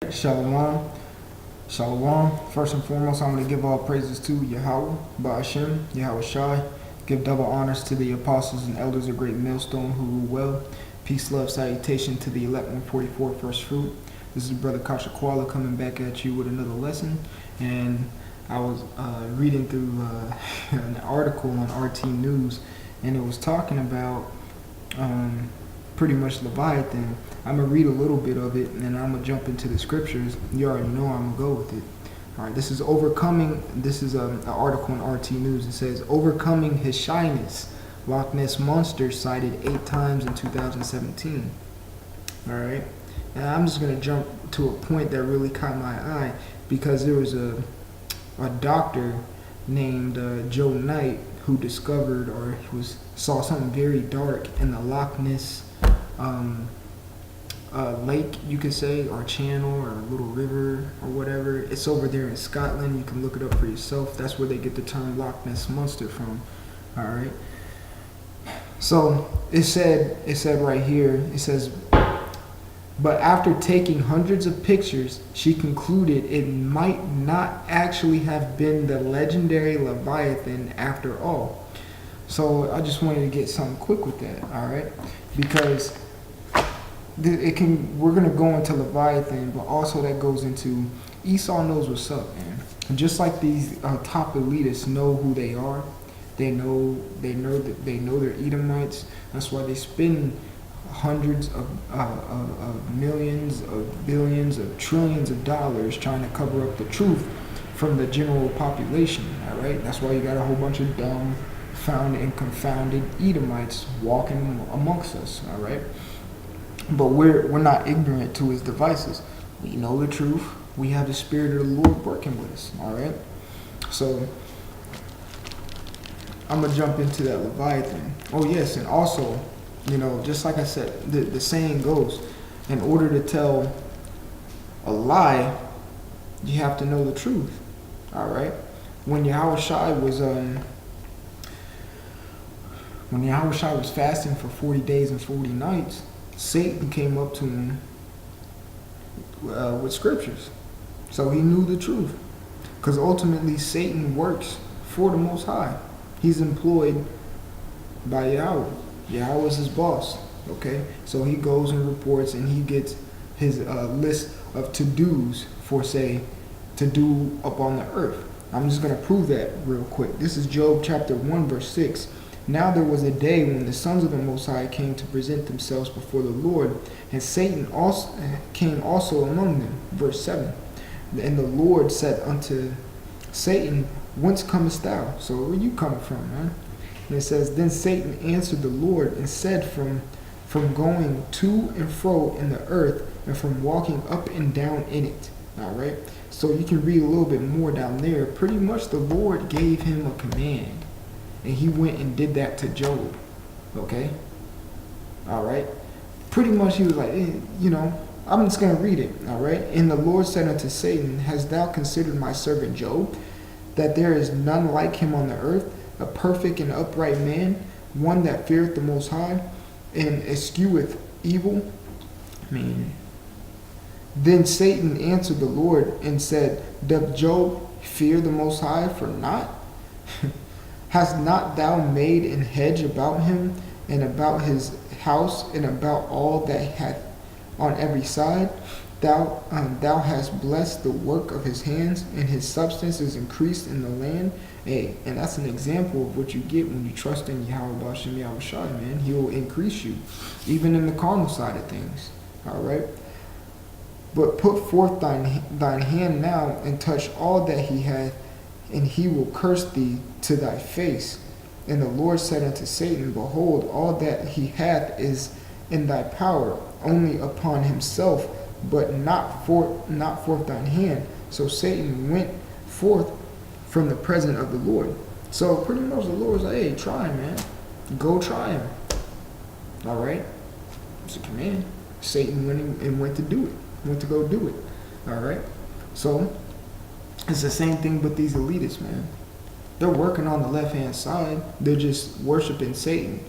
Shalom. Shalom. First and foremost, I'm going to give all praises to Yahweh, Ba'ashem, Yahweh Shai. Give double honors to the apostles and elders of Great Millstone who rule well. Peace, love, salutation to the elect 144 first fruit. This is Brother Kasha Koala coming back at you with another lesson. And I was reading through an article on RT News, and it was talking about pretty much Leviathan. I'm going to read a little bit of it, and I'm going to jump into the scriptures. You already know I'm going to go with it. All right, this is overcoming. This is an article in RT News. It says, overcoming his shyness. Loch Ness Monster cited 8 times in 2017. All right, and I'm just going to jump to a point that really caught my eye, because there was a doctor named Joe Knight who discovered or saw something very dark in the Loch Ness lake, you could say, or channel, or a little river, or whatever. It's over there in Scotland. You can look it up for yourself. That's where they get the term Loch Ness Monster from. All right. So it said right here, it says, but after taking hundreds of pictures, she concluded it might not actually have been the legendary Leviathan after all. So I just wanted to get something quick with that, all right? Because we're gonna go into Leviathan, but also that goes into Esau knows what's up, man. And just like these top elitists know who they are, they know they're Edomites. That's why they spend hundreds of millions, of billions, of trillions of dollars trying to cover up the truth from the general population. All right, that's why you got a whole bunch of dumb, found and confounded Edomites walking amongst us. All right. But we're not ignorant to his devices. We know the truth. We have the Spirit of the Lord working with us. All right. So I'm gonna jump into that Leviathan. Oh yes, and also, you know, just like I said, the saying goes, in order to tell a lie, you have to know the truth. All right. When Yahweh Shai was fasting for 40 days and 40 nights. Satan came up to him with scriptures. So he knew the truth. Because ultimately Satan works for the Most High. He's employed by Yahweh. Yahweh is his boss. Okay? So he goes and reports, and he gets his list of to-dos for, say, to do up on the earth. I'm just going to prove that real quick. This is Job chapter 1 verse 6. Now there was a day when the sons of the Most High came to present themselves before the Lord, and Satan also came also among them. Verse 7. And the Lord said unto Satan, whence comest thou? So where you coming from, man? And it says, then Satan answered the Lord and said, from going to and fro in the earth, and from walking up and down in it. All right. So you can read a little bit more down there. Pretty much the Lord gave him a command. And he went and did that to Job. Okay? All right? Pretty much he was like, you know, I'm just going to read it. All right? And the Lord said unto Satan, hast thou considered my servant Job, that there is none like him on the earth, a perfect and upright man, one that feareth the Most High, and escheweth evil? I mean, then Satan answered the Lord and said, doth Job fear the Most High for naught? Hast not thou made an hedge about him, and about his house, and about all that he hath on every side? Thou hast blessed the work of his hands, and his substance is increased in the land. Hey, and that's an example of what you get when you trust in Yahweh Ba'ashem Yahweh Shai, man. He will increase you, even in the carnal side of things. All right? But put forth thine hand now, and touch all that he hath, and he will curse thee to thy face. And the Lord said unto Satan, behold, all that he hath is in thy power, only upon himself, but not forth thine hand. So Satan went forth from the presence of the Lord. So pretty much the Lord's like, hey, try him, man. Go try him. All right? It's a command. Satan went to do it. Went to go do it. All right? So it's the same thing with these elitists, man. They're working on the left-hand side. They're just worshiping Satan.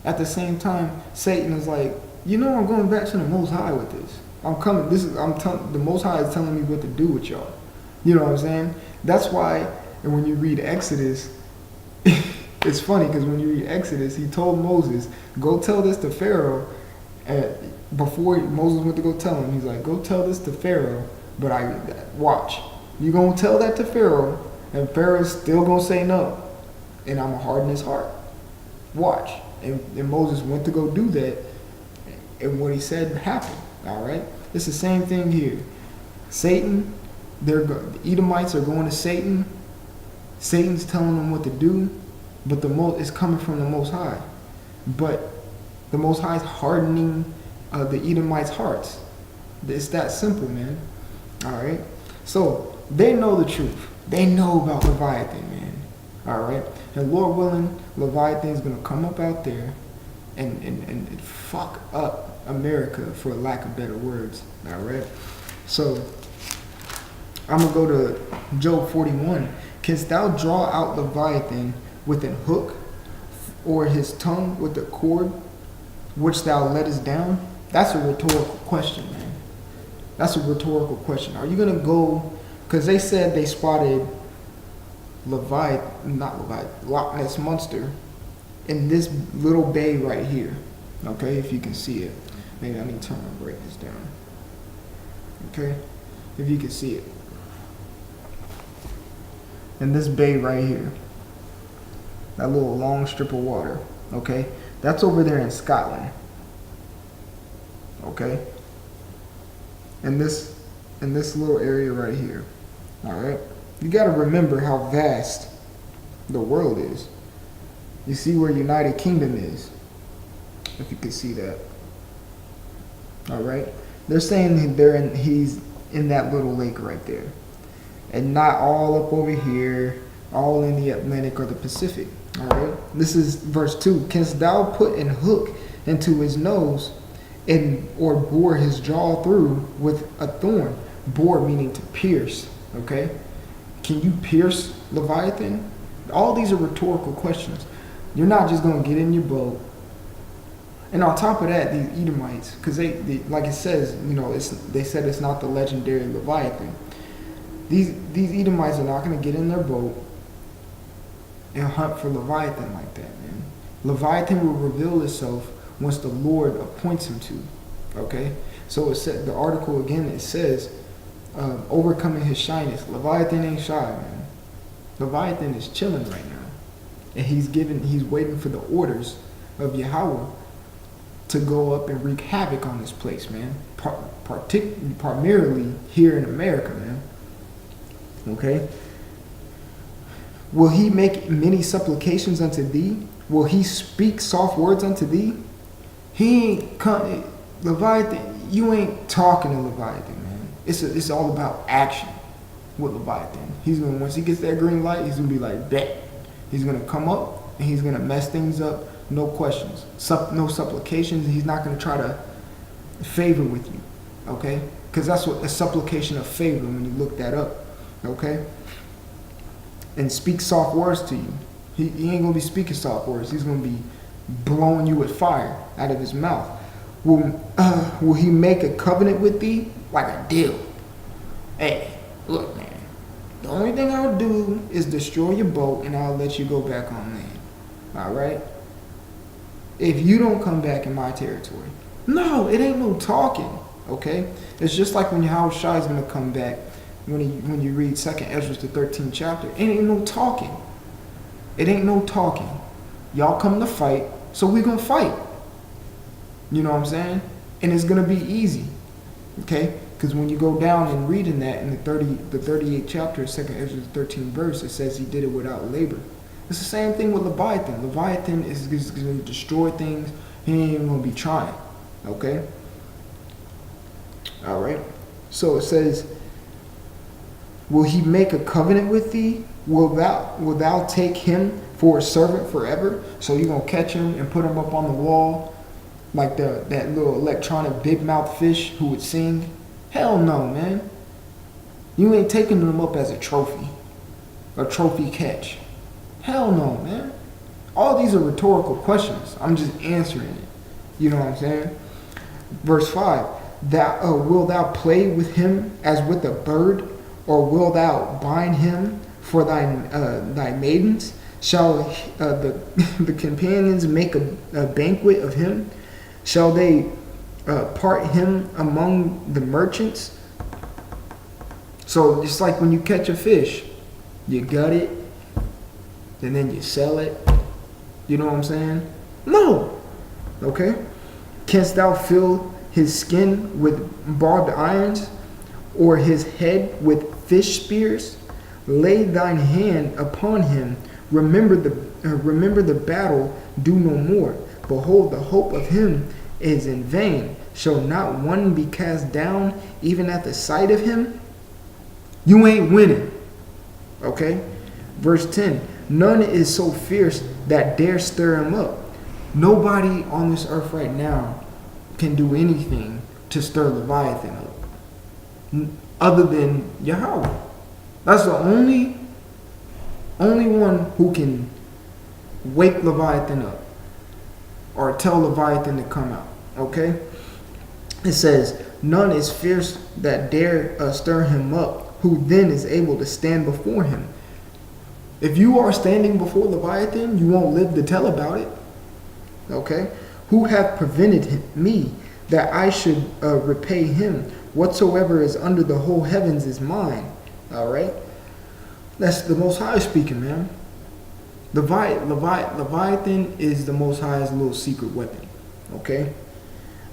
At the same time, Satan is like, you know, I'm going back to the Most High with this. I'm coming. The Most High is telling me what to do with y'all. You know what I'm saying? That's why, and when you read Exodus, it's funny because when you read Exodus, he told Moses, go tell this to Pharaoh. And before Moses went to go tell him, he's like, go tell this to Pharaoh, but watch. You gonna tell that to Pharaoh, and Pharaoh's still gonna say no. And I'm gonna harden his heart. Watch. And Moses went to go do that, and what he said happened. All right? It's the same thing here. Satan, the Edomites are going to Satan. Satan's telling them what to do, but it's coming from the Most High. But the Most High is hardening the Edomites' hearts. It's that simple, man. All right? So, they know the truth. They know about Leviathan, man. All right? And Lord willing, Leviathan is going to come up out there and fuck up America, for lack of better words. All right? So, I'm going to go to Job 41. Canst thou draw out Leviathan with an hook, or his tongue with a cord, which thou lettest down? That's a rhetorical question, man. That's a rhetorical question. Are you going to go, because they said they spotted Loch Ness Monster in this little bay right here. Okay, if you can see it. Maybe I need to turn my brightness down. Okay, if you can see it. In this bay right here. That little long strip of water. Okay, that's over there in Scotland. Okay, in this little area right here. All right, you got to remember how vast the world is. You see where United Kingdom is, if you can see that. All right, they're saying he's in that little lake right there, and not all up over here, all in the Atlantic or the Pacific. All right, this is verse 2. Canst thou put an hook into his nose, or bore his jaw through with a thorn? Bore meaning to pierce. Okay, can you pierce Leviathan? All these are rhetorical questions. You're not just going to get in your boat. And on top of that, these Edomites, because they like it says, they said it's not the legendary Leviathan. These Edomites are not going to get in their boat and hunt for Leviathan like that, man. Leviathan will reveal itself once the Lord appoints him to. Okay? So it said, the article again, it says, overcoming his shyness. Leviathan ain't shy, man. Leviathan is chilling right now. And he's waiting for the orders of Yahweh to go up and wreak havoc on this place, man. Primarily here in America, man. Okay? Will he make many supplications unto thee? Will he speak soft words unto thee? He ain't come, Leviathan, you ain't talking to Leviathan, man. It's all about action with Leviathan. Once he gets that green light, he's gonna be like, bet. He's gonna come up and he's gonna mess things up, no questions. No supplications. He's not gonna try to favor with you, okay? Because that's what a supplication of favor when you look that up, okay? And speak soft words to you. He ain't gonna be speaking soft words. He's gonna be blowing you with fire out of his mouth. Will he make a covenant with thee? Like a deal. Hey, look, man. The only thing I'll do is destroy your boat and I'll let you go back on land. All right? If you don't come back in my territory. No, it ain't no talking. Okay? It's just like when Yahweh Shai is gonna come back. When you read 2nd Ezra, the 13th chapter, it ain't no talking. It ain't no talking. Y'all come to fight, so we gonna fight. You know what I'm saying? And it's gonna be easy. Okay? Because when you go down and reading that in the 38th chapter, 2nd Ezra, 13th verse, it says he did it without labor. It's the same thing with Leviathan. Leviathan is going to destroy things. He ain't even going to be trying. Okay? All right? So it says, will he make a covenant with thee? Will thou take him for a servant forever? So you're going to catch him and put him up on the wall like that little electronic big mouth fish who would sing? Hell no, man. You ain't taking them up as a trophy catch. Hell no, man. All these are rhetorical questions. I'm just answering it. You know what I'm saying? Verse 5. Will thou play with him as with a bird, or will thou bind him for thy maidens? Shall the companions make a banquet of him? Shall they part him among the merchants? So just like when you catch a fish, you gut it, and then you sell it. You know what I'm saying? No. Okay? Canst thou fill his skin with barbed irons, or his head with fish spears? Lay thine hand upon him. Remember the battle. Do no more. Behold, the hope of him is in vain. Shall not one be cast down, even at the sight of him? You ain't winning. Okay? Verse 10. None is so fierce that dare stir him up. Nobody on this earth right now can do anything to stir Leviathan up, other than Yahweh. That's the only one who can wake Leviathan up or tell Leviathan to come out. Okay? It says, none is fierce that dare stir him up, who then is able to stand before him. If you are standing before Leviathan, you won't live to tell about it. Okay? Who hath prevented me that I should repay him? Whatsoever is under the whole heavens is mine. All right? That's the Most High speaking, man. Leviathan is the Most High's little secret weapon. Okay?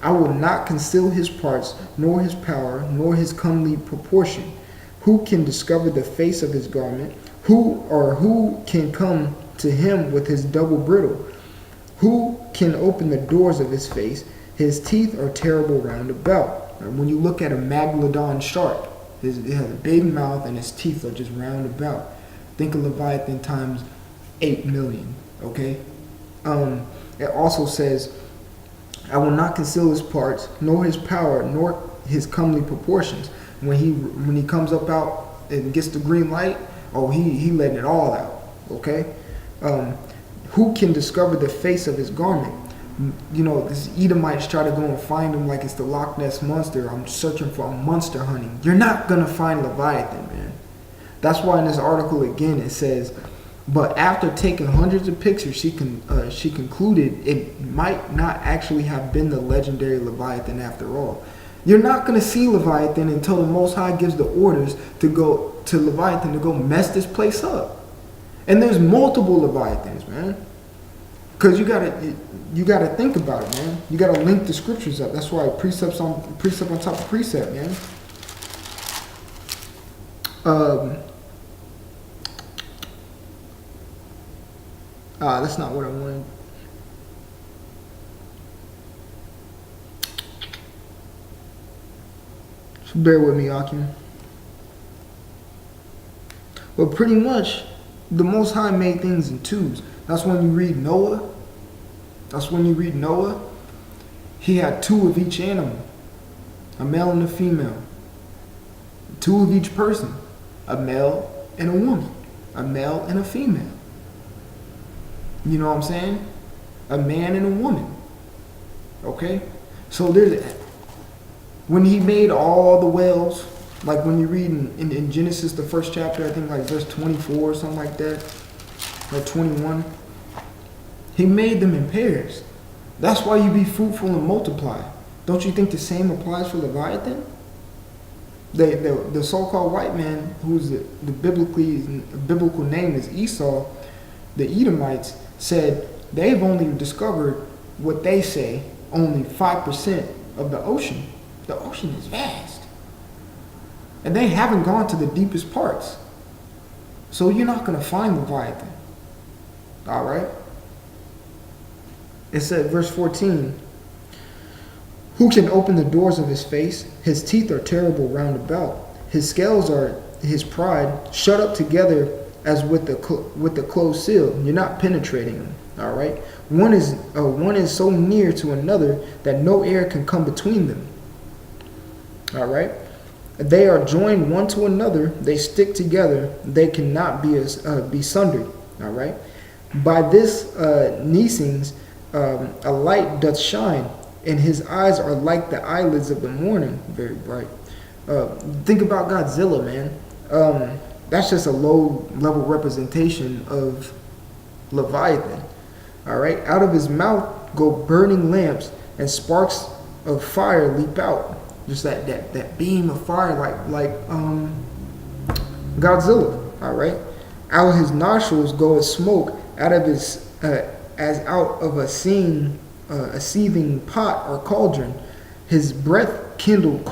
I will not conceal his parts, nor his power, nor his comely proportion. Who can discover the face of his garment? Who can come to him with his double bridle? Who can open the doors of his face? His teeth are terrible round about. When you look at a megalodon shark, it has a big mouth and his teeth are just round about. Think of Leviathan times 8 million, okay? It also says, I will not conceal his parts, nor his power, nor his comely proportions. When he comes up out and gets the green light, oh, he letting it all out, okay? Who can discover the face of his garment? You know, this Edomites try to go and find him like it's the Loch Ness Monster. I'm searching for a monster hunting. You're not going to find Leviathan, man. That's why in this article, again, it says, but after taking hundreds of pictures, she concluded it might not actually have been the legendary Leviathan after all. You're not going to see Leviathan until the Most High gives the orders to Leviathan to go mess this place up. And there's multiple Leviathans, man. Because you gotta think about it, man. You gotta link the scriptures up. That's why precept on top of precept, man. That's not what I wanted. So bear with me, Akim. But pretty much, the Most High made things in twos. That's when you read Noah. He had two of each animal, a male and a female. Two of each person, a male and a woman, a male and a female. You know what I'm saying? A man and a woman. Okay? So when he made all the whales, like when you read in Genesis, the first chapter, I think like verse 24 or something like that, or 21, he made them in pairs. That's why you be fruitful and multiply. Don't you think the same applies for Leviathan? The so-called white man, who's the biblical name is Esau, the Edomites, said they've only discovered what they say only 5% of the ocean. The ocean is vast. And they haven't gone to the deepest parts. So you're not going to find Leviathan. All right? It said, verse 14, who can open the doors of his face? His teeth are terrible round about. His scales are his pride, shut up together as with the closed seal. You're not penetrating them. All right? One is so near to another that no air can come between them. All right? They are joined one to another. They stick together. They cannot be sundered. All right? By this neesings, a light doth shine, and his eyes are like the eyelids of the morning, very bright. Think about Godzilla, man. That's just a low level representation of Leviathan. All right, out of his mouth go burning lamps, and sparks of fire leap out. Just that beam of fire, like Godzilla. All right, out of his nostrils go a smoke, out of his as out of a seething pot or cauldron. His breath kindleth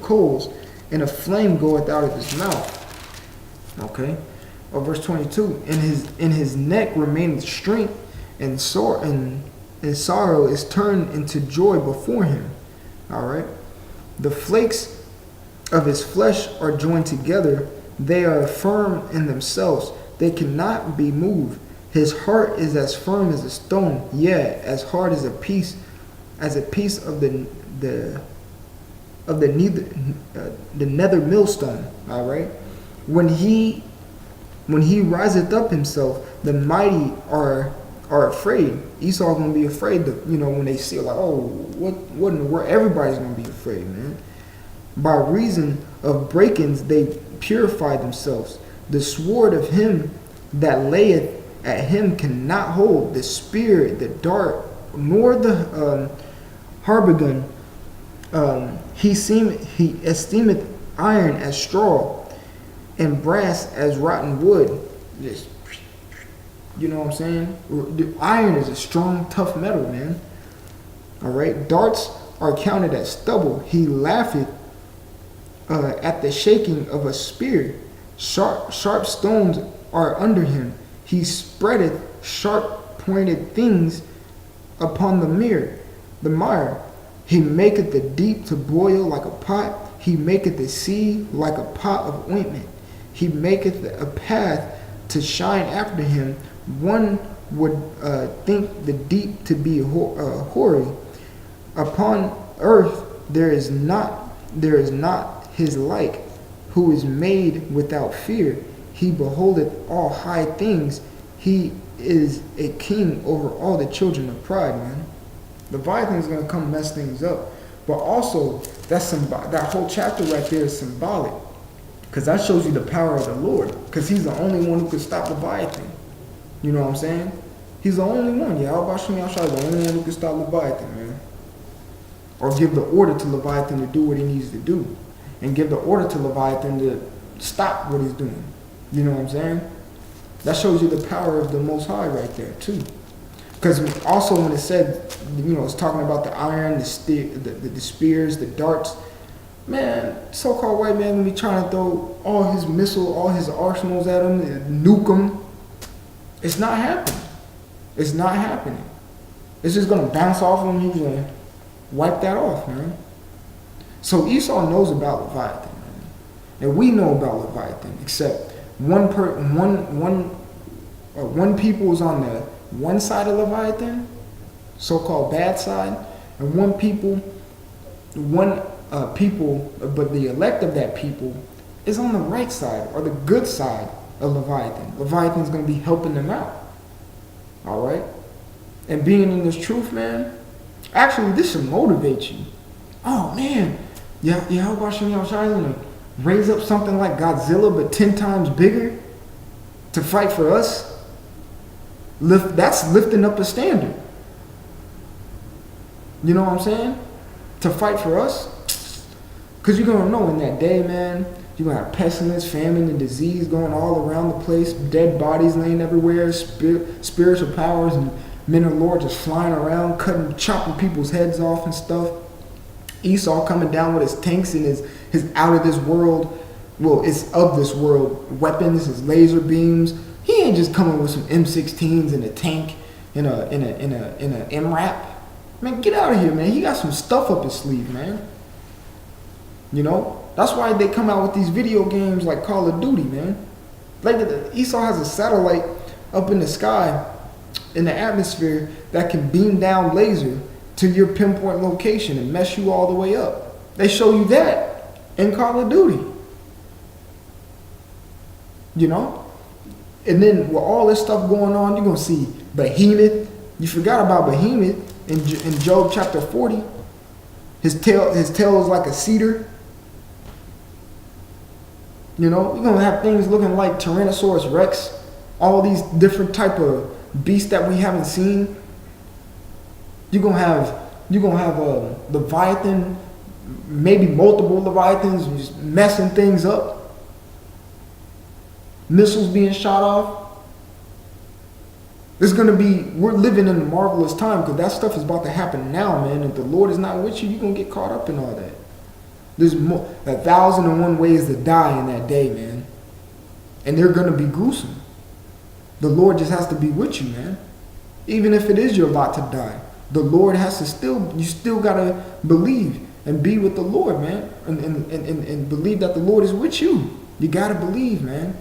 coals, and a flame goeth out of his mouth. Okay. Or verse 22. In his neck remaineth strength, and sorrow is turned into joy before him. All right. The flakes of his flesh are joined together. They are firm in themselves. They cannot be moved. His heart is as firm as a stone, yea, as hard as a piece of the nether millstone. All right. When he riseth up himself, the mighty are afraid. Esau gonna be afraid when they see like, oh, what in the world? Everybody's gonna be afraid, man. By reason of breakings they purify themselves. The sword of him that layeth at him cannot hold. The spear, the dart, nor the harbigun. He esteemeth iron as straw, and brass as rotten wood. Just, you know what I'm saying? The iron is a strong, tough metal, man. All right. Darts are counted as stubble. He laugheth at the shaking of a spear. Sharp stones are under him. He spreadeth sharp pointed things upon the mire. He maketh the deep to boil like a pot. He maketh the sea like a pot of ointment. He maketh a path to shine after him. One would think the deep to be hoary. Upon earth there is not his like, who is made without fear. He beholdeth all high things. He is a king over all the children of pride, man. Leviathan is going to come mess things up. But also, that whole chapter right there is symbolic. Because that shows you the power of the Lord. Because he's the only one who could stop Leviathan. You know what I'm saying? He's the only one. Yahweh Shem Yahshua is the only one who can stop Leviathan, man. Or give the order to Leviathan to do what he needs to do. And give the order to Leviathan to stop what he's doing. You know what I'm saying? That shows you the power of the Most High right there, too. Because also when it said, it's talking about the iron, the spears, the darts. Man, so-called white man will be trying to throw all his missiles, all his arsenals at him, and nuke him. It's not happening. It's not happening. It's just going to bounce off him. He's going to wipe that off, man. So Esau knows about Leviathan, man. And we know about Leviathan, except one people is on the one side of Leviathan, so-called bad side, and but the elect of that people is on the right side, or the good side of Leviathan. Leviathan's going to be helping them out. All right? And being in this truth, man, actually, this should motivate you. Oh, man, Yahweh Shem Yahshua is going to raise up something like Godzilla, but 10 times bigger to fight for us. That's lifting up a standard. You know what I'm saying? To fight for us. Because you're going to know in that day, man, you're going to have pestilence, famine, and disease going all around the place. Dead bodies laying everywhere. Spiritual powers and men of the Lord just flying around, chopping people's heads off and stuff. Esau coming down with his tanks and his out of this world, well, it's of this world weapons, his laser beams. He ain't just coming with some M16s and a tank in a MRAP. Man, get out of here, man. He got some stuff up his sleeve, man. That's why they come out with these video games like Call of Duty, man. Like Esau has a satellite up in the sky, in the atmosphere, that can beam down laser to your pinpoint location and mess you all the way up. They show you that in Call of Duty. And then with all this stuff going on, you're going to see Behemoth. You forgot about Behemoth. in Job chapter 40, his tail is like a cedar. You know, you're going to have things looking like Tyrannosaurus Rex, all these different type of beasts that we haven't seen. You're going to have a Leviathan, maybe multiple Leviathans just messing things up. Missiles being shot off. We're living in a marvelous time because that stuff is about to happen now, man. If the Lord is not with you, you're going to get caught up in all that. There's 1,001 ways to die in that day, man. And they're going to be gruesome. The Lord just has to be with you, man. Even if it is your lot to die, the Lord has to you still got to believe and be with the Lord, man. And believe that the Lord is with you. You got to believe, man.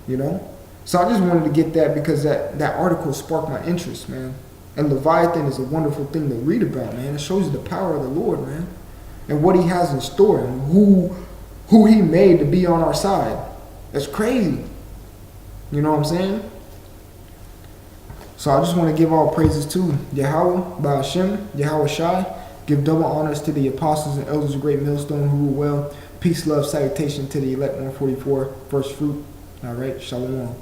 You know? So I just wanted to get that because that article sparked my interest, man. And Leviathan is a wonderful thing to read about, man. It shows you the power of the Lord, man. And what he has in store and who he made to be on our side. That's crazy. You know what I'm saying? So I just want to give all praises to Yahweh, Ba'ashem, Yahweh Shai. Give double honors to the apostles and elders of Great Millstone who rule well. Peace, love, salutation to the elect 144, first fruit. All right, shalom.